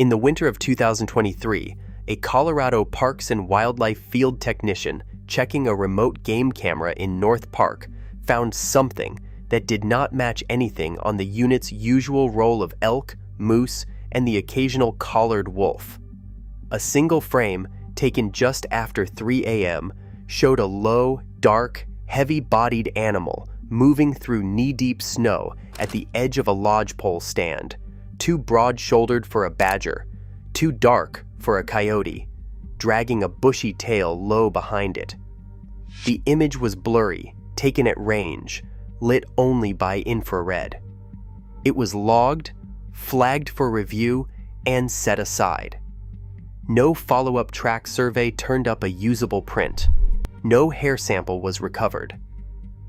In the winter of 2023, a Colorado Parks and Wildlife field technician checking a remote game camera in North Park found something that did not match anything on the unit's usual roll of elk, moose, and the occasional collared wolf. A single frame, taken just after 3 a.m., showed a low, dark, heavy-bodied animal moving through knee-deep snow at the edge of a lodgepole stand, too broad-shouldered for a badger, too dark for a coyote, dragging a bushy tail low behind it. The image was blurry, taken at range, lit only by infrared. It was logged, flagged for review, and set aside. No follow-up track survey turned up a usable print. No hair sample was recovered.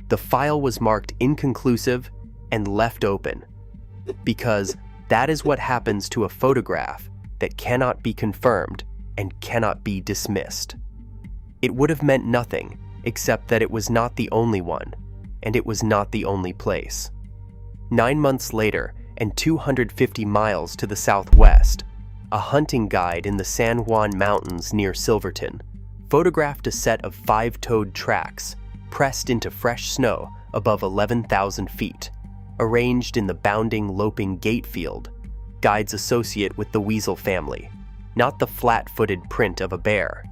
The file was marked inconclusive and left open, because that is what happens to a photograph that cannot be confirmed and cannot be dismissed. It would have meant nothing except that it was not the only one, and it was not the only place. 9 months later, and 250 miles to the southwest, a hunting guide in the San Juan Mountains near Silverton photographed a set of 5-toed tracks pressed into fresh snow above 11,000 feet, arranged in the bounding, loping gate field, guides associate with the weasel family, not the flat-footed print of a bear.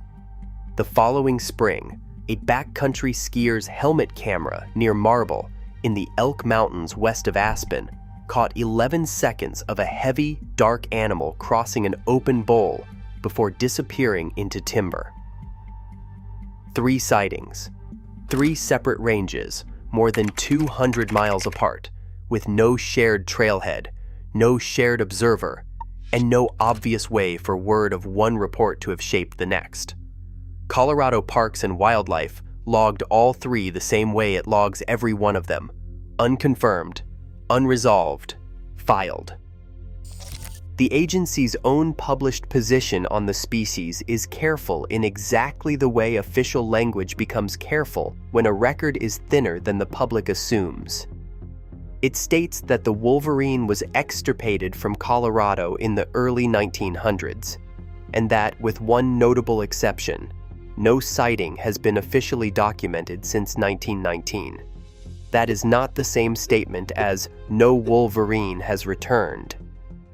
The following spring, a backcountry skier's helmet camera near Marble in the Elk Mountains west of Aspen caught 11 seconds of a heavy, dark animal crossing an open bowl before disappearing into timber. 3 sightings, 3 separate ranges, more than 200 miles apart, with no shared trailhead, no shared observer, and no obvious way for word of one report to have shaped the next. Colorado Parks and Wildlife logged all 3 the same way it logs every one of them: unconfirmed, unresolved, filed. The agency's own published position on the species is careful in exactly the way official language becomes careful when a record is thinner than the public assumes. It states that the wolverine was extirpated from Colorado in the early 1900s, and that, with one notable exception, no sighting has been officially documented since 1919. That is not the same statement as "no wolverine has returned."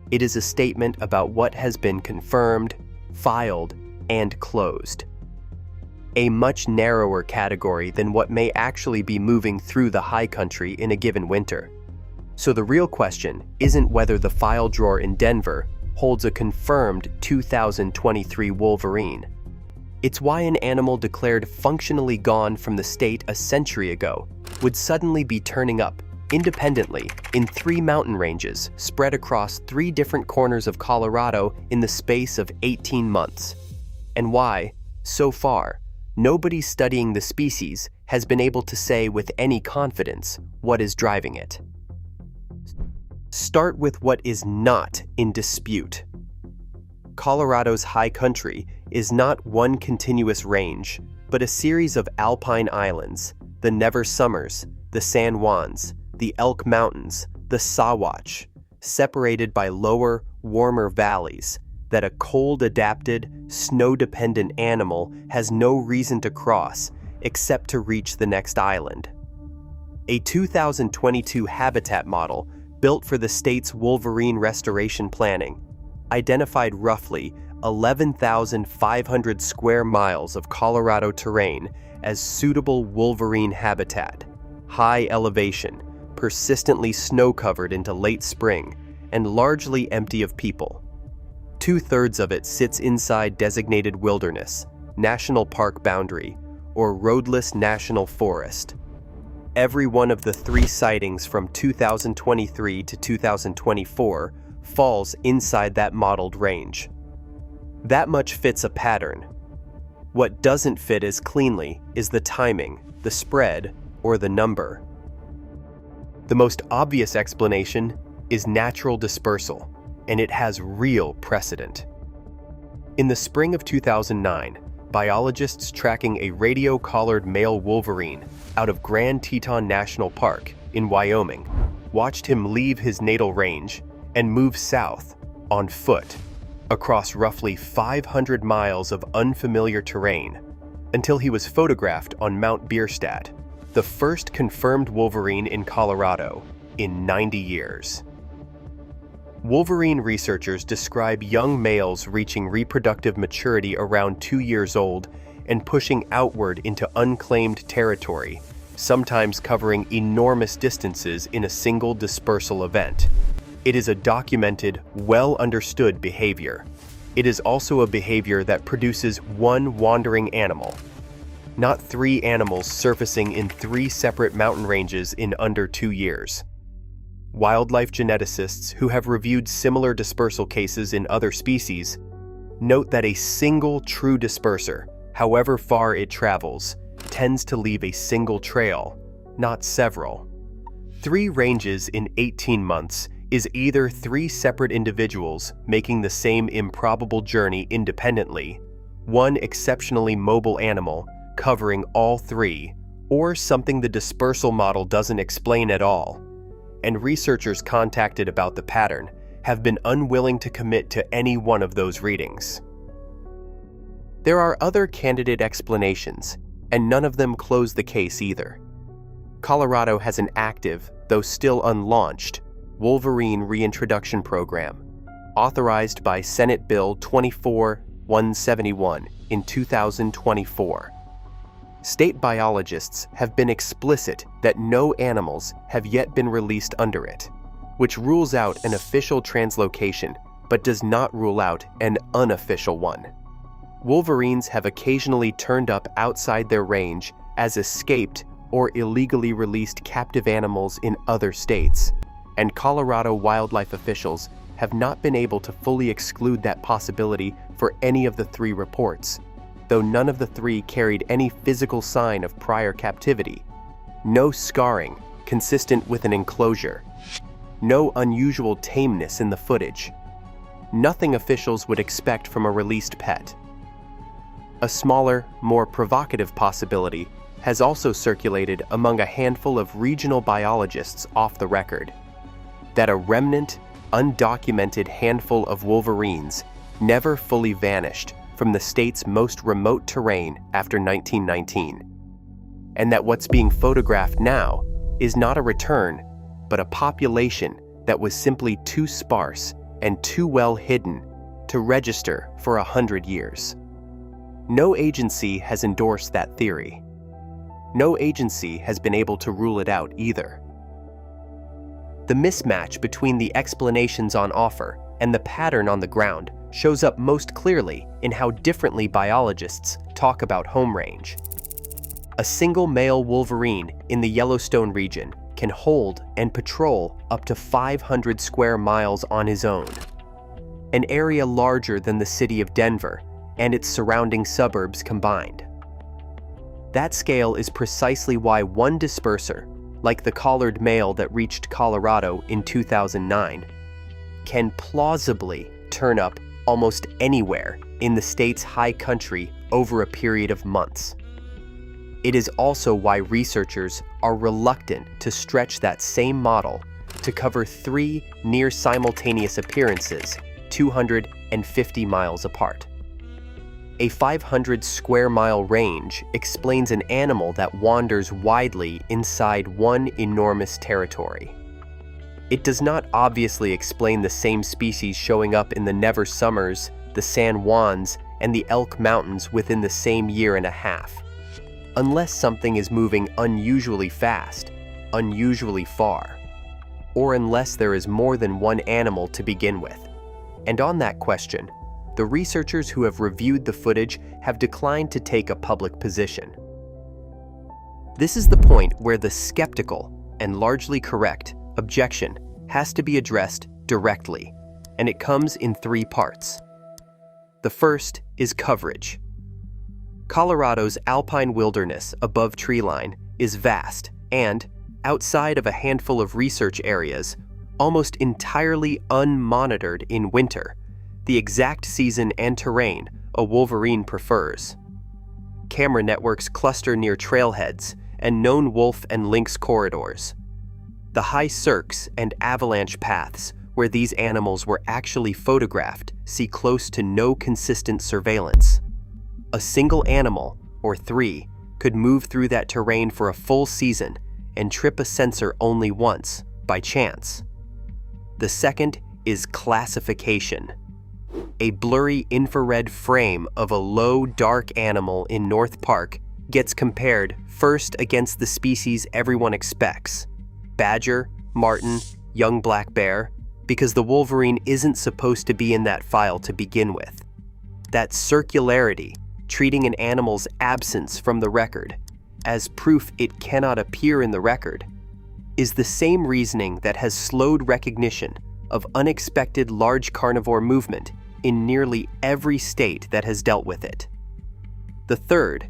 It is a statement about what has been confirmed, filed, and closed. A much narrower category than what may actually be moving through the high country in a given winter. So the real question isn't whether the file drawer in Denver holds a confirmed 2023 wolverine. It's why an animal declared functionally gone from the state a century ago would suddenly be turning up independently in 3 mountain ranges spread across 3 different corners of Colorado in the space of 18 months. And why, so far, nobody studying the species has been able to say with any confidence what is driving it. Start with what is not in dispute. Colorado's high country is not one continuous range, but a series of alpine islands: the Never Summers, the San Juans, the Elk Mountains, the Sawatch, separated by lower, warmer valleys that a cold-adapted, snow-dependent animal has no reason to cross except to reach the next island. A 2022 habitat model built for the state's wolverine restoration planning identified roughly 11,500 square miles of Colorado terrain as suitable wolverine habitat: high elevation, persistently snow-covered into late spring, and largely empty of people. 2/3 of it sits inside designated wilderness, national park boundary, or roadless national forest. Every one of the 3 sightings from 2023 to 2024 falls inside that modeled range. That much fits a pattern. What doesn't fit as cleanly is the timing, the spread, or the number. The most obvious explanation is natural dispersal, and it has real precedent. In the spring of 2009, biologists tracking a radio-collared male wolverine out of Grand Teton National Park in Wyoming watched him leave his natal range and move south on foot across roughly 500 miles of unfamiliar terrain until he was photographed on Mount Bierstadt, the first confirmed wolverine in Colorado in 90 years. Wolverine researchers describe young males reaching reproductive maturity around 2 years old and pushing outward into unclaimed territory, sometimes covering enormous distances in a single dispersal event. It is a documented, well-understood behavior. It is also a behavior that produces one wandering animal, not 3 animals surfacing in 3 separate mountain ranges in under 2 years. Wildlife geneticists who have reviewed similar dispersal cases in other species note that a single true disperser, however far it travels, tends to leave a single trail, not several. 3 ranges in 18 months is either 3 separate individuals making the same improbable journey independently, one exceptionally mobile animal covering all 3, or something the dispersal model doesn't explain at all. And researchers contacted about the pattern have been unwilling to commit to any one of those readings. There are other candidate explanations, and none of them close the case either. Colorado has an active, though still unlaunched, Wolverine reintroduction program, authorized by Senate Bill 24-171 in 2024. State biologists have been explicit that no animals have yet been released under it, which rules out an official translocation but does not rule out an unofficial one. Wolverines have occasionally turned up outside their range as escaped or illegally released captive animals in other states, and Colorado wildlife officials have not been able to fully exclude that possibility for any of the 3 reports, though none of the 3 carried any physical sign of prior captivity, no scarring consistent with an enclosure, no unusual tameness in the footage, nothing officials would expect from a released pet. A smaller, more provocative possibility has also circulated among a handful of regional biologists off the record, that a remnant, undocumented handful of wolverines never fully vanished from the state's most remote terrain after 1919, and that what's being photographed now is not a return, but a population that was simply too sparse and too well hidden to register for 100 years. No agency has endorsed that theory. No agency has been able to rule it out either. The mismatch between the explanations on offer and the pattern on the ground shows up most clearly in how differently biologists talk about home range. A single male wolverine in the Yellowstone region can hold and patrol up to 500 square miles on his own, an area larger than the city of Denver and its surrounding suburbs combined. That scale is precisely why one disperser, like the collared male that reached Colorado in 2009, can plausibly turn up almost anywhere in the state's high country over a period of months. It is also why researchers are reluctant to stretch that same model to cover 3 near-simultaneous appearances 250 miles apart. A 500 square mile range explains an animal that wanders widely inside one enormous territory. It does not obviously explain the same species showing up in the Never Summers, the San Juans, and the Elk Mountains within the same year and a half, unless something is moving unusually fast, unusually far, or unless there is more than one animal to begin with. And on that question, the researchers who have reviewed the footage have declined to take a public position. This is the point where the skeptical and largely correct objection has to be addressed directly, and it comes in 3 parts. The first is coverage. Colorado's alpine wilderness above treeline is vast and, outside of a handful of research areas, almost entirely unmonitored in winter, the exact season and terrain a wolverine prefers. Camera networks cluster near trailheads and known wolf and lynx corridors. The high cirques and avalanche paths where these animals were actually photographed see close to no consistent surveillance. A single animal, or three, could move through that terrain for a full season and trip a sensor only once, by chance. The second is classification. A blurry infrared frame of a low, dark animal in North Park gets compared first against the species everyone expects: badger, marten, young black bear, because the wolverine isn't supposed to be in that file to begin with. That circularity, treating an animal's absence from the record as proof it cannot appear in the record, is the same reasoning that has slowed recognition of unexpected large carnivore movement in nearly every state that has dealt with it. The third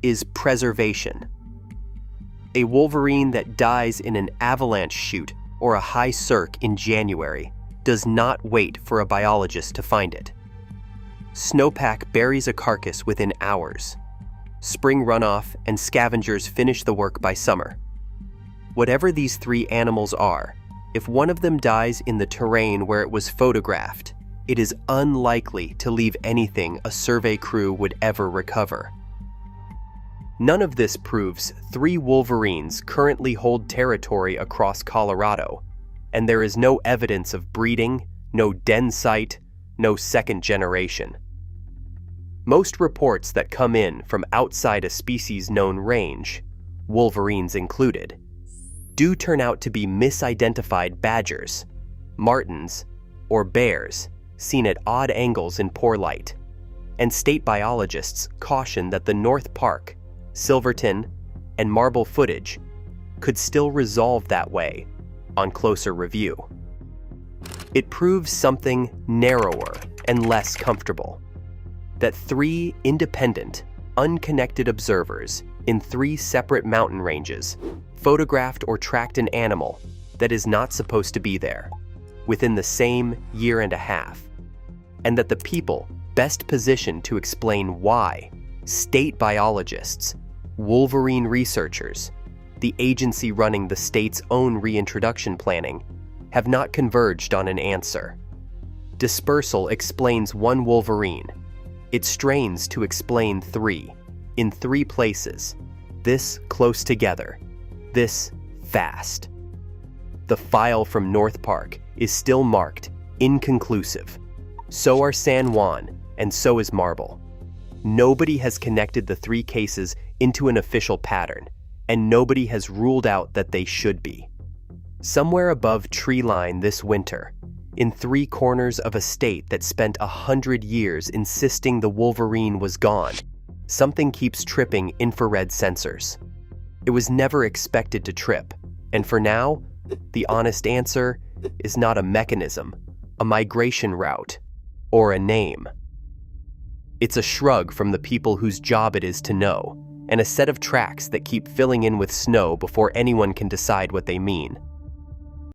is preservation. A wolverine that dies in an avalanche chute or a high cirque in January does not wait for a biologist to find it. Snowpack buries a carcass within hours. Spring runoff and scavengers finish the work by summer. Whatever these three animals are, if one of them dies in the terrain where it was photographed, it is unlikely to leave anything a survey crew would ever recover. None of this proves three wolverines currently hold territory across Colorado, and there is no evidence of breeding, no den site, no second generation. Most reports that come in from outside a species known range, wolverines included, do turn out to be misidentified badgers, martens, or bears seen at odd angles in poor light, and state biologists caution that the North Park, Silverton, and Marble footage could still resolve that way on closer review. It proves something narrower and less comfortable: that three independent, unconnected observers in three separate mountain ranges photographed or tracked an animal that is not supposed to be there within the same year and a half, and that the people best positioned to explain why, state biologists, wolverine researchers, the agency running the state's own reintroduction planning, have not converged on an answer. Dispersal explains one wolverine. It strains to explain three, in three places, this close together, this fast. The file from North Park is still marked inconclusive. So are San Juan, and so is Marble. Nobody has connected the three cases into an official pattern, and nobody has ruled out that they should be. Somewhere above tree line this winter, in three corners of a state that spent 100 years insisting the wolverine was gone, something keeps tripping infrared sensors. It was never expected to trip, and for now, the honest answer is not a mechanism, a migration route, or a name. It's a shrug from the people whose job it is to know, and a set of tracks that keep filling in with snow before anyone can decide what they mean.